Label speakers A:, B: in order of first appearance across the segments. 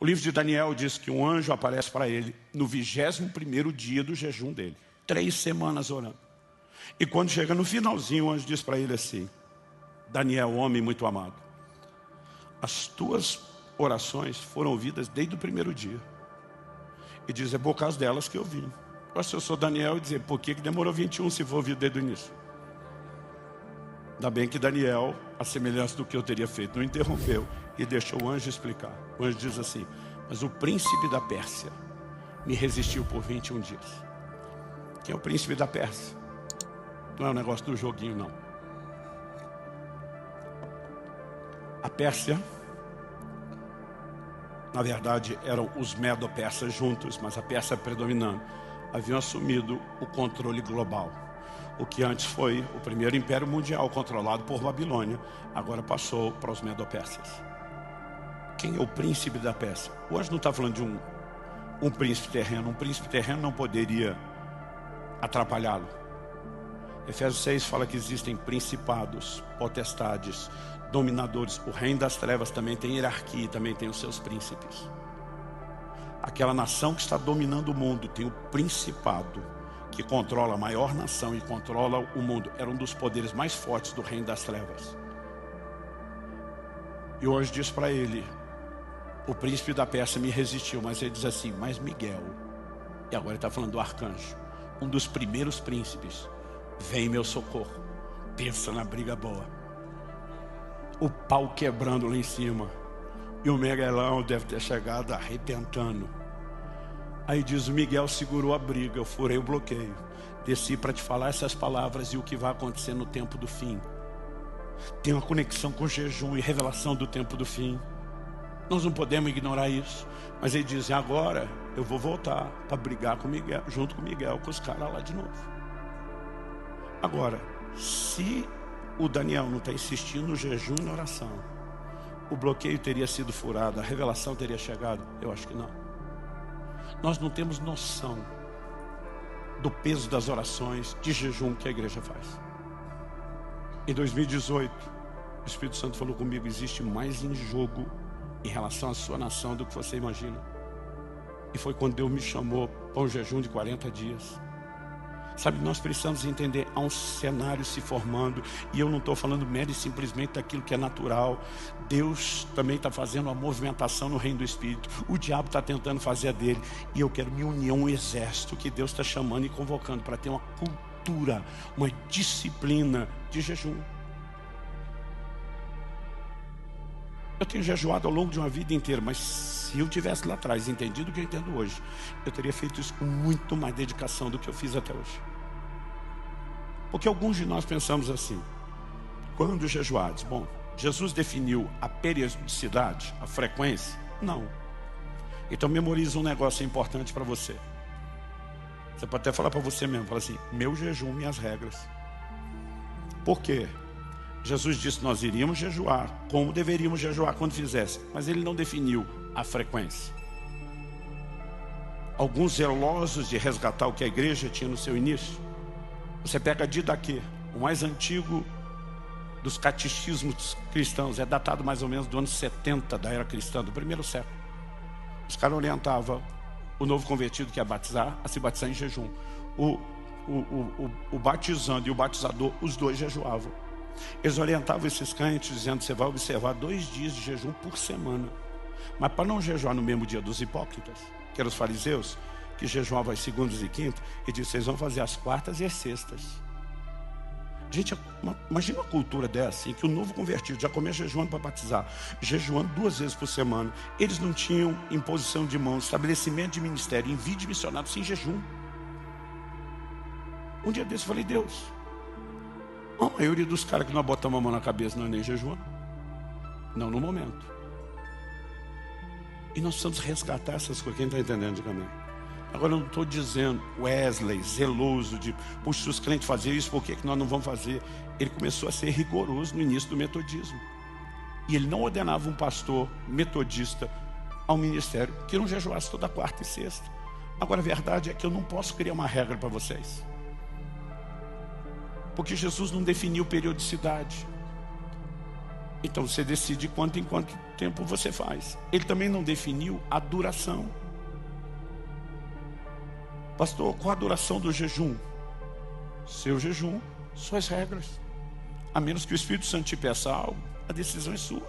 A: O livro de Daniel diz que um anjo aparece para ele no 21º dia do jejum dele. 3 semanas orando. E quando chega no finalzinho, o anjo diz para ele assim: Daniel, homem muito amado, as tuas orações foram ouvidas desde o primeiro dia. E diz, é por causa delas que eu vim. Se eu sou Daniel, e dizer, por que demorou 21 se for ouvido desde o início? Ainda bem que Daniel, a semelhança do que eu teria feito, não interrompeu e deixou o anjo explicar. O anjo diz assim, mas o príncipe da Pérsia me resistiu por 21 dias. Quem é o príncipe da Pérsia? Não é um negócio do joguinho, não. A Pérsia, na verdade, eram os medo-persas juntos, mas a Pérsia predominando, haviam assumido o controle global. O que antes foi o primeiro império mundial controlado por Babilônia, agora passou para os medo-persas. Quem é o príncipe da Pérsia? Hoje não está falando de um príncipe terreno. Um príncipe terreno não poderia atrapalhá-lo. Efésios 6 fala que existem principados, potestades, dominadores. O reino das trevas também tem hierarquia, também tem os seus príncipes. Aquela nação que está dominando o mundo tem o principado, que controla a maior nação e controla o mundo. Era um dos poderes mais fortes do reino das trevas. E hoje diz para ele, o príncipe da Pérsia me resistiu, mas ele diz assim, mas Miguel, e agora ele está falando do arcanjo, um dos primeiros príncipes, vem meu socorro. Pensa na briga boa. O pau quebrando lá em cima. E o Miguelão deve ter chegado arrebentando. Aí diz, o Miguel segurou a briga, eu furei o bloqueio. Desci para te falar essas palavras e o que vai acontecer no tempo do fim. Tem uma conexão com jejum e revelação do tempo do fim. Nós não podemos ignorar isso. Mas ele diz, agora eu vou voltar para brigar com Miguel, junto com Miguel, com os caras lá de novo. Agora, se o Daniel não está insistindo no jejum e na oração, o bloqueio teria sido furado, a revelação teria chegado? Eu acho que não. Nós não temos noção do peso das orações de jejum que a igreja faz. Em 2018, o Espírito Santo falou comigo, existe mais em jogo em relação à sua nação do que você imagina. E foi quando Deus me chamou para um jejum de 40 dias. Sabe, nós precisamos entender, há um cenário se formando, e eu não estou falando mero e simplesmente daquilo que é natural. Deus também está fazendo uma movimentação no reino do Espírito. O diabo está tentando fazer a dele, e eu quero me unir a um exército que Deus está chamando e convocando para ter uma cultura, uma disciplina de jejum. Eu tenho jejuado ao longo de uma vida inteira, mas se eu tivesse lá atrás entendido o que eu entendo hoje, eu teria feito isso com muito mais dedicação do que eu fiz até hoje. Porque alguns de nós pensamos assim, quando jejuados? Bom, Jesus definiu a periodicidade, a frequência? Não. Então memoriza um negócio importante para você. Você pode até falar para você mesmo, fala assim, meu jejum, minhas regras. Por quê? Jesus disse que nós iríamos jejuar, como deveríamos jejuar quando fizesse, mas ele não definiu a frequência. Alguns zelosos de resgatar o que a igreja tinha no seu início, você pega Didaquê, o mais antigo dos catecismos cristãos, é datado mais ou menos do ano 70 da era cristã, do primeiro século. Os caras orientavam o novo convertido que ia batizar, a se batizar em jejum. O batizando e o batizador, os dois jejuavam. Eles orientavam esses crentes dizendo, você vai observar 2 dias de jejum por semana. Mas para não jejuar no mesmo dia dos hipócritas, que eram os fariseus, que jejuavam às segundas e quintas, ele disse, vocês vão fazer as quartas e as sextas. Gente, imagina uma cultura dessa, em que o novo convertido já começa jejuando para batizar, jejuando 2 vezes por semana. Eles não tinham imposição de mãos, estabelecimento de ministério, envio de missionários sem jejum. Um dia desse eu falei, Deus, a maioria dos caras que nós botamos a mão na cabeça não é nem jejuando. Não no momento. E nós precisamos resgatar essas coisas. Quem está entendendo, diga amém. Agora eu não estou dizendo Wesley, zeloso de, puxa, se os crentes fazerem isso, por que nós não vamos fazer? Ele começou a ser rigoroso no início do metodismo. E ele não ordenava um pastor metodista ao ministério que não jejuasse toda quarta e sexta. Agora a verdade é que eu não posso criar uma regra para vocês. Porque Jesus não definiu periodicidade. Então você decide quanto em quanto tempo você faz. Ele também não definiu a duração. Pastor, qual a duração do jejum? Seu jejum, suas regras. A menos que o Espírito Santo te peça algo, a decisão é sua.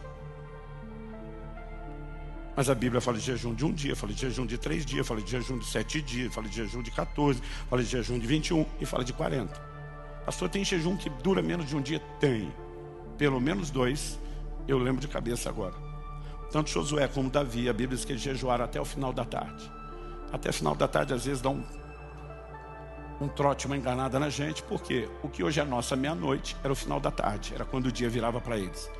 A: Mas a Bíblia fala de jejum de 1 dia, fala de jejum de 3 dias, fala de jejum de 7 dias, fala de jejum de 14, fala de jejum de 21 e fala de 40. Pastor, tem jejum que dura menos de 1 dia? Tem. Pelo menos 2, eu lembro de cabeça agora. Tanto Josué como Davi, a Bíblia diz que eles jejuaram até o final da tarde. Até o final da tarde, às vezes, dá um trote, uma enganada na gente, porque o que hoje é nossa meia-noite era o final da tarde, era quando o dia virava para eles.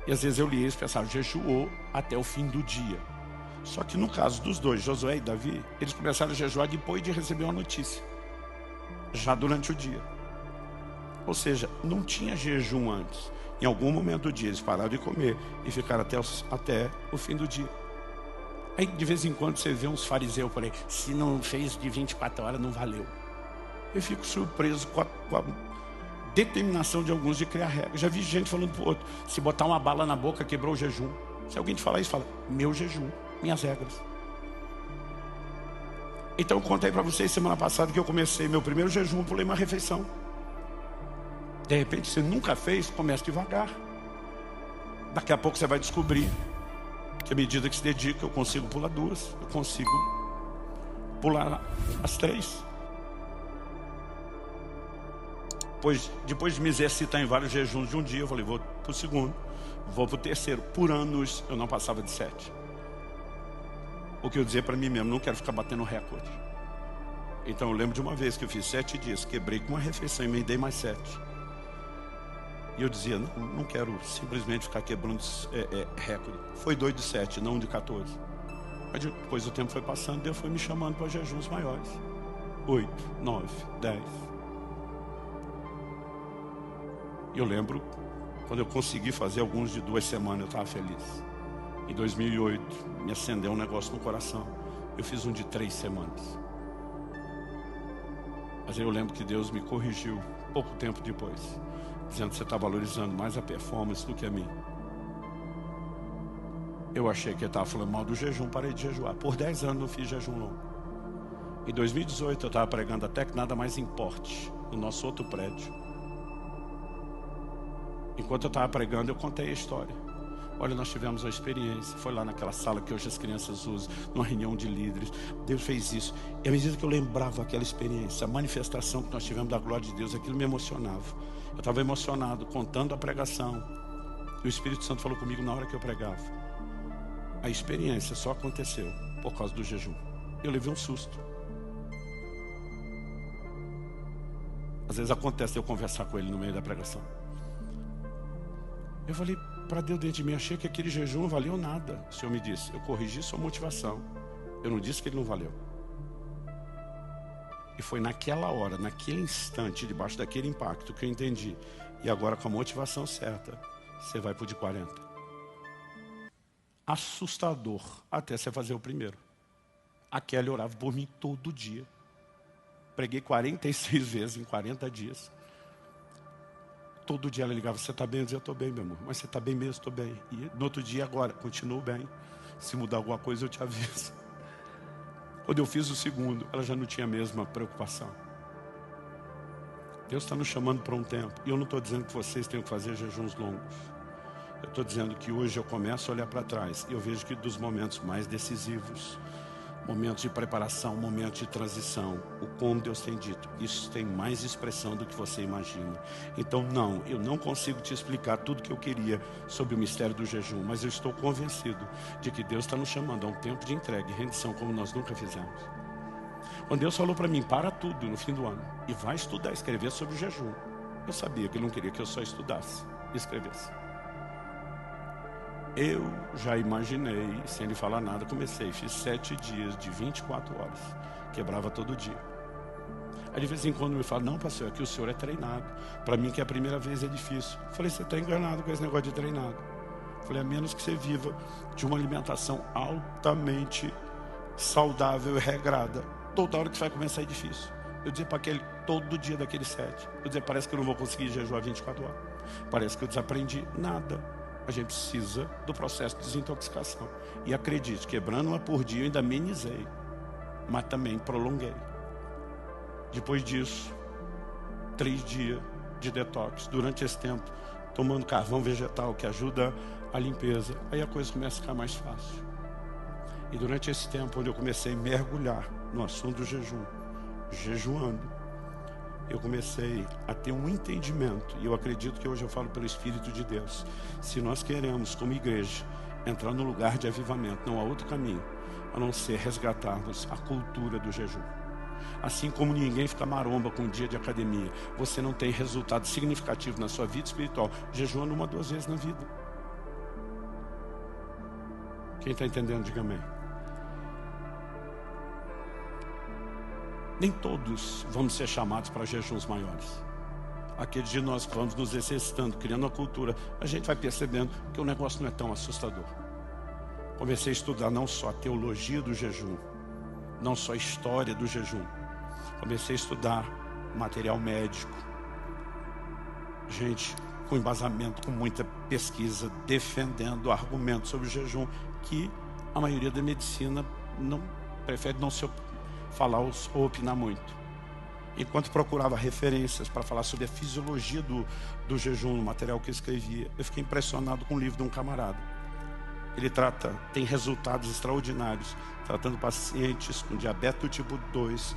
A: E às vezes eu lia isso e pensava, jejuou até o fim do dia. Só que no caso dos dois, Josué e Davi, eles começaram a jejuar depois de receber uma notícia, já durante o dia. Ou seja, não tinha jejum antes. Em algum momento do dia eles pararam de comer e ficaram até o fim do dia. Aí de vez em quando você vê uns fariseus por aí, se não fez de 24 horas não valeu. Eu fico surpreso com a determinação de alguns de criar regras. Já vi gente falando pro outro, se botar uma bala na boca quebrou o jejum. Se alguém te falar isso, fala, meu jejum, minhas regras. Então eu contei para vocês semana passada que eu comecei meu primeiro jejum, pulei uma refeição. De repente você nunca fez, comece devagar. Daqui a pouco você vai descobrir que à medida que se dedica, eu consigo pular 2, eu consigo pular as 3. Depois de me exercitar em vários jejuns de 1 dia, eu falei, vou para o segundo, vou para o terceiro. Por anos eu não passava de 7. O que eu dizia para mim mesmo, não quero ficar batendo recorde. Então eu lembro de uma vez que eu fiz 7 dias, quebrei com uma refeição e emendei mais 7. E eu dizia, não quero simplesmente ficar quebrando recorde. Foi 2 de 7, não de 14. Mas depois o tempo foi passando, Deus foi me chamando para jejuns maiores. 8, 9, 10. E eu lembro, quando eu consegui fazer alguns de 2 semanas, eu estava feliz. Em 2008, me acendeu um negócio no coração. Eu fiz um de 3 semanas. Mas eu lembro que Deus me corrigiu pouco tempo depois, dizendo que você está valorizando mais a performance do que a mim. Eu achei que ele estava falando mal do jejum, parei de jejuar. Por 10 anos não fiz jejum longo. Em 2018 eu estava pregando até que nada mais importe, no nosso outro prédio. Enquanto eu estava pregando, eu contei a história. Olha, nós tivemos uma experiência, foi lá naquela sala que hoje as crianças usam, numa reunião de líderes. Deus fez isso. E à medida que eu lembrava aquela experiência, a manifestação que nós tivemos da glória de Deus, aquilo me emocionava. Eu estava emocionado, contando a pregação. E o Espírito Santo falou comigo na hora que eu pregava. A experiência só aconteceu por causa do jejum. Eu levei um susto. Às vezes acontece eu conversar com ele no meio da pregação. Eu falei para Deus dentro de mim, achei que aquele jejum não valeu nada. O Senhor me disse, eu corrigi sua motivação. Eu não disse que ele não valeu. E foi naquela hora, naquele instante, debaixo daquele impacto que eu entendi. E agora com a motivação certa, você vai para o de 40. Assustador até você fazer o primeiro. A Kelly orava por mim todo dia. Preguei 46 vezes em 40 dias. Todo dia ela ligava, você está bem? Eu dizia, eu estou bem, meu amor. Mas você está bem mesmo? Estou bem. E no outro dia agora, continuo bem. Se mudar alguma coisa eu te aviso. Quando eu fiz o segundo, ela já não tinha a mesma preocupação. Deus está nos chamando para um tempo. E eu não estou dizendo que vocês tenham que fazer jejuns longos. Eu estou dizendo que hoje eu começo a olhar para trás. E eu vejo que dos momentos mais decisivos, momentos de preparação, momentos de transição, o como Deus tem dito, isso tem mais expressão do que você imagina. Então não, eu não consigo te explicar tudo que eu queria sobre o mistério do jejum, mas eu estou convencido de que Deus está nos chamando a um tempo de entrega e rendição como nós nunca fizemos. Quando Deus falou para mim, para tudo no fim do ano e vai estudar, escrever sobre o jejum, eu sabia que Ele não queria que eu só estudasse e escrevesse. Eu já imaginei, sem Ele falar nada, comecei, fiz 7 dias de 24 horas, quebrava todo dia. Aí de vez em quando me fala, não pastor, é que o senhor é treinado, para mim que é a primeira vez é difícil. Eu falei, você está enganado com esse negócio de treinado. Eu falei, a menos que você viva de uma alimentação altamente saudável e regrada, toda hora que você vai começar é difícil. Eu dizia para aquele, todo dia daqueles 7, eu dizia, parece que eu não vou conseguir jejuar 24 horas, parece que eu desaprendi nada. A gente precisa do processo de desintoxicação. E acredite, quebrando uma por dia eu ainda amenizei, mas também prolonguei. Depois disso, 3 dias de detox. Durante esse tempo, tomando carvão vegetal que ajuda a limpeza. Aí a coisa começa a ficar mais fácil. E durante esse tempo, onde eu comecei a mergulhar no assunto do jejum, jejuando, eu comecei a ter um entendimento, e eu acredito que hoje eu falo pelo Espírito de Deus. Se nós queremos, como igreja, entrar no lugar de avivamento, não há outro caminho a não ser resgatarmos a cultura do jejum. Assim como ninguém fica maromba com um dia de academia, você não tem resultado significativo na sua vida espiritual jejuando 1 ou 2 vezes na vida. Quem está entendendo, diga amém. Nem todos vamos ser chamados para jejuns maiores. Aquele dia nós vamos nos exercitando, criando uma cultura, a gente vai percebendo que o negócio não é tão assustador. Comecei a estudar não só a teologia do jejum, não só a história do jejum. Comecei a estudar material médico. Gente com embasamento, com muita pesquisa, defendendo argumentos sobre o jejum, que a maioria da medicina prefere não se falar ou opinar muito. Enquanto procurava referências para falar sobre a fisiologia do jejum, no material que eu escrevia, eu fiquei impressionado com o livro de um camarada. Ele tem resultados extraordinários, tratando pacientes com diabetes do tipo 2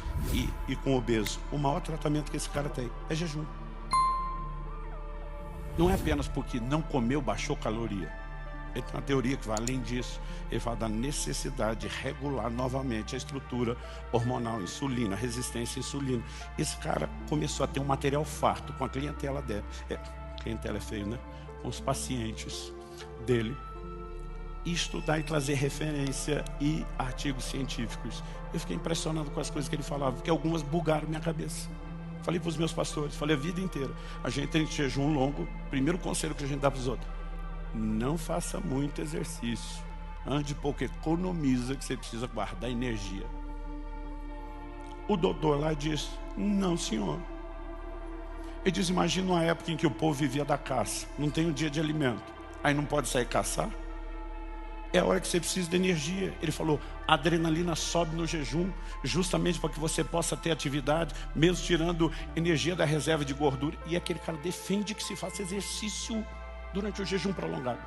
A: e com obeso. O maior tratamento que esse cara tem é jejum. Não é apenas porque não comeu, baixou caloria. Ele tem uma teoria que vai além disso. Ele fala da necessidade de regular novamente a estrutura hormonal, insulina, resistência à insulina. Esse cara começou a ter um material farto com a clientela dele. Clientela é feio, né? Com os pacientes dele. E estudar e trazer referência e artigos científicos. Eu fiquei impressionado com as coisas que ele falava, porque algumas bugaram minha cabeça. Falei para os meus pastores, falei a vida inteira. A gente tem jejum longo, primeiro conselho que a gente dá para os outros: não faça muito exercício. Ande pouco, economiza, que você precisa guardar energia. O doutor lá diz: não, senhor. Ele diz: imagina uma época em que o povo vivia da caça, não tem um dia de alimento, aí não pode sair caçar. É a hora que você precisa de energia. Ele falou: a adrenalina sobe no jejum, justamente para que você possa ter atividade, mesmo tirando energia da reserva de gordura. E aquele cara defende que se faça exercício durante o jejum prolongado,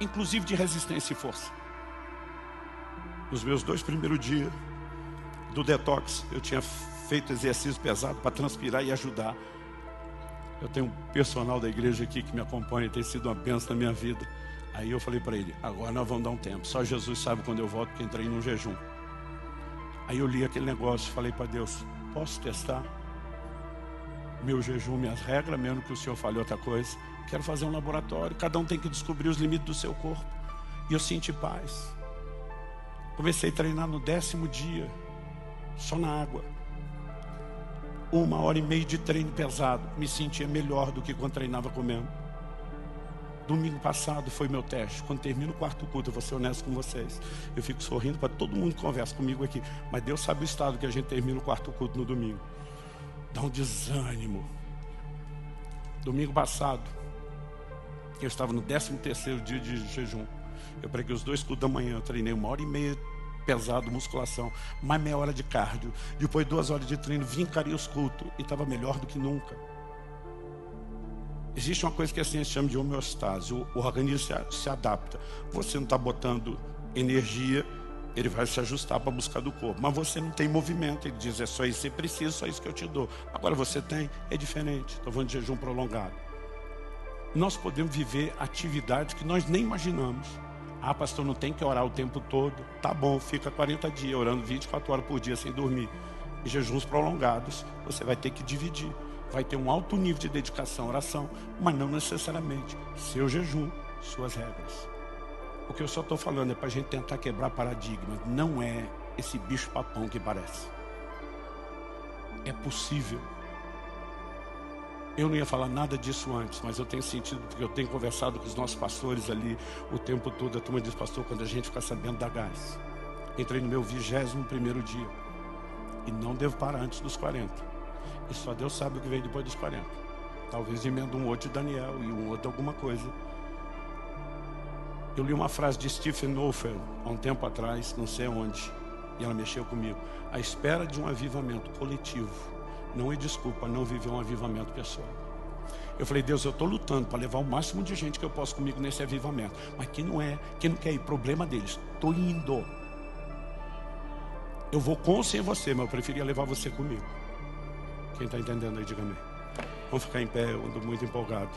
A: inclusive de resistência e força. Nos meus 2 primeiros dias do detox, eu tinha feito exercício pesado para transpirar e ajudar. Eu tenho um personal da igreja aqui que me acompanha, tem sido uma bênção na minha vida. Aí eu falei para ele: agora nós vamos dar um tempo, só Jesus sabe quando eu volto, porque entrei num jejum. Aí eu li aquele negócio, falei para Deus: posso testar meu jejum, minhas regras, mesmo que o Senhor fale outra coisa? Quero fazer um laboratório, cada um tem que descobrir os limites do seu corpo. E eu senti paz. Comecei a treinar no 10º dia, só na água. 1h30 de treino pesado, me sentia melhor do que quando treinava comendo. Domingo passado foi meu teste. Quando termino o 4º culto, eu vou ser honesto com vocês, eu fico sorrindo para todo mundo que conversa comigo aqui, mas Deus sabe o estado que a gente termina o 4º culto no domingo. Dá um desânimo. Domingo passado, eu estava no 13º dia de jejum. Eu preguei os 2 cultos da manhã, eu treinei 1h30 pesado, musculação, mais meia hora de cardio. Depois 2 horas de treino, vim encarar os cultos e estava melhor do que nunca. Existe uma coisa que a ciência chama de homeostase. O organismo se adapta. Você não está botando energia, ele vai se ajustar para buscar do corpo. Mas você não tem movimento. Ele diz: é só isso que você precisa, só isso que eu te dou. Agora você tem, é diferente. Estou falando de jejum prolongado. Nós podemos viver atividades que nós nem imaginamos. Ah, pastor, não tem que orar o tempo todo. Tá bom, fica 40 dias orando 24 horas por dia sem dormir. E jejuns prolongados, você vai ter que dividir. Vai ter um alto nível de dedicação à oração, mas não necessariamente seu jejum, suas regras. O que eu só estou falando é para a gente tentar quebrar paradigmas. Não é esse bicho papão que parece. É possível. Eu não ia falar nada disso antes, mas eu tenho sentido, porque eu tenho conversado com os nossos pastores ali o tempo todo. A turma diz: pastor, quando a gente ficar sabendo da gás. Entrei no meu 21º dia e não devo parar antes dos 40. E só Deus sabe o que vem depois dos 40. Talvez emenda um outro de Daniel e um outro alguma coisa. Eu li uma frase de Stephen Wolfeld há um tempo atrás, não sei onde, e ela mexeu comigo. A espera de um avivamento coletivo não é desculpa não viver um avivamento pessoal. Eu falei, Deus, eu estou lutando para levar o máximo de gente que eu posso comigo nesse avivamento. Mas quem não quer ir, problema deles. Estou indo. Eu vou com ou sem você, mas eu preferia levar você comigo. Quem está entendendo aí, diga amém. Vamos ficar em pé, eu ando muito empolgado.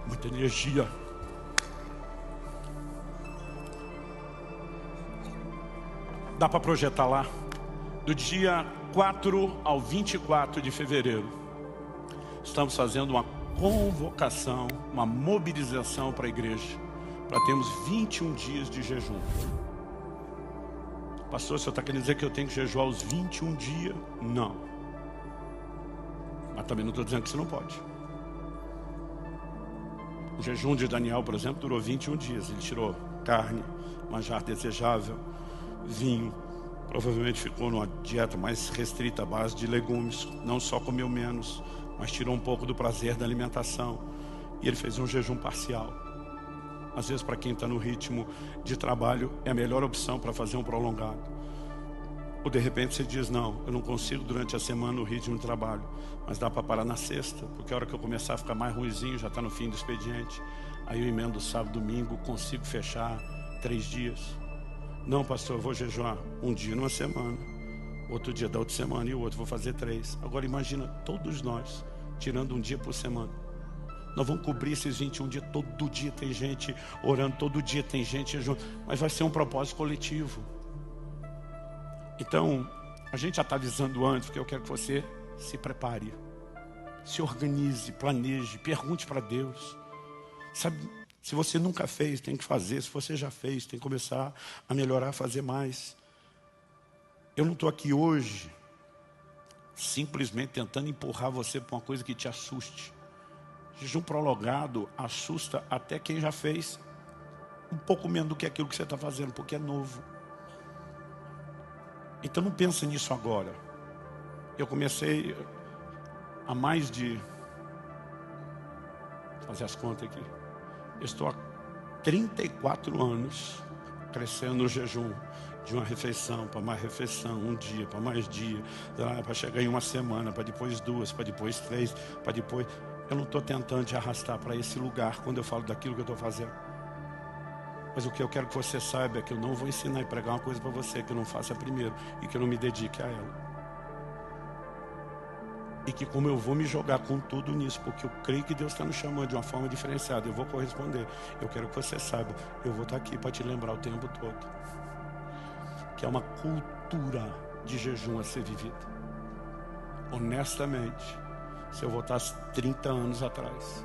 A: Muita energia. Dá para projetar lá? Do dia 4 ao 24 de fevereiro, estamos fazendo uma convocação, uma mobilização para a igreja, para termos 21 dias de jejum. Pastor, o senhor está querendo dizer que eu tenho que jejuar os 21 dias? Não. Mas também não estou dizendo que você não pode. O jejum de Daniel, por exemplo, durou 21 dias. Ele tirou carne, manjar desejável, vinho. Provavelmente ficou numa dieta mais restrita à base de legumes. Não só comeu menos, mas tirou um pouco do prazer da alimentação. E ele fez um jejum parcial. Às vezes, para quem está no ritmo de trabalho, é a melhor opção para fazer um prolongado. Ou de repente você diz, não, eu não consigo durante a semana o ritmo de trabalho, mas dá para parar na sexta, porque a hora que eu começar a ficar mais ruinzinho, já está no fim do expediente. Aí eu emendo sábado, domingo, consigo fechar 3 dias. Não, pastor, eu vou jejuar um dia numa semana, outro dia da outra semana e o outro vou fazer 3. Agora imagina todos nós tirando um dia por semana. Nós vamos cobrir esses 21 dias, todo dia tem gente orando, todo dia tem gente jejuando, mas vai ser um propósito coletivo. Então, a gente já está avisando antes, porque eu quero que você se prepare, se organize, planeje, pergunte para Deus. Sabe, se você nunca fez, tem que fazer. Se você já fez, tem que começar a melhorar, a fazer mais. Eu não estou aqui hoje simplesmente tentando empurrar você para uma coisa que te assuste. Jejum prolongado assusta até quem já fez um pouco menos do que aquilo que você está fazendo, porque é novo. Então não pense nisso agora. Eu comecei há mais de... Vou fazer as contas aqui. Eu estou há 34 anos crescendo no jejum. De uma refeição para mais refeição, um dia para mais dia, para chegar em uma semana, para depois 2, para depois 3, para depois... Eu não estou tentando te arrastar para esse lugar quando eu falo daquilo que eu estou fazendo. Mas o que eu quero que você saiba é que eu não vou ensinar e pregar uma coisa para você que eu não faça primeiro e que eu não me dedique a ela. E que como eu vou me jogar com tudo nisso, porque eu creio que Deus está nos chamando de uma forma diferenciada, eu vou corresponder. Eu quero que você saiba, eu vou estar aqui para te lembrar o tempo todo. Que é uma cultura de jejum a ser vivida. Honestamente, se eu voltasse 30 anos atrás,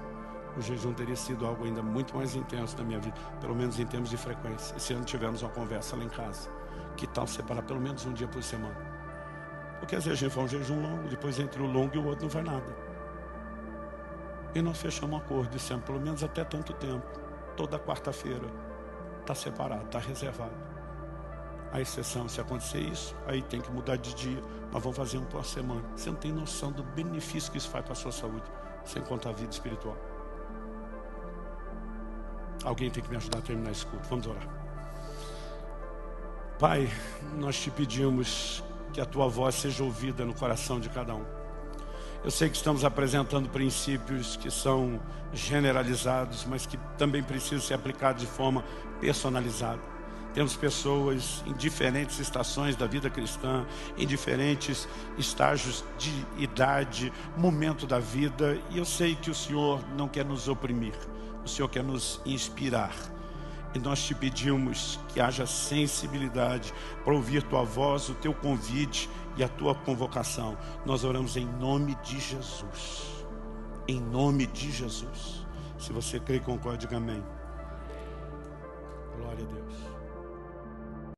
A: o jejum teria sido algo ainda muito mais intenso na minha vida, pelo menos em termos de frequência. Esse ano tivemos uma conversa lá em casa. Que tal separar pelo menos um dia por semana? Porque às vezes a gente faz um jejum longo, depois entre o longo e o outro não vai nada. E nós fechamos um acordo, dissemos pelo menos até tanto tempo, toda quarta-feira, está separado, está reservado. A exceção, se acontecer isso, aí tem que mudar de dia, mas vamos fazer um por semana. Você não tem noção do benefício que isso faz para a sua saúde, sem contar a vida espiritual. Alguém tem que me ajudar a terminar esse culto. Vamos orar. Pai, nós te pedimos que a tua voz seja ouvida no coração de cada um. Eu sei que estamos apresentando princípios que são generalizados, mas que também precisam ser aplicados de forma personalizada. Temos pessoas em diferentes estações da vida cristã, em diferentes estágios de idade, momento da vida. E eu sei que o Senhor não quer nos oprimir, o Senhor quer nos inspirar. E nós te pedimos que haja sensibilidade para ouvir tua voz, o teu convite e a tua convocação. Nós oramos em nome de Jesus. Em nome de Jesus. Se você crê e concorda, diga amém. Glória a Deus.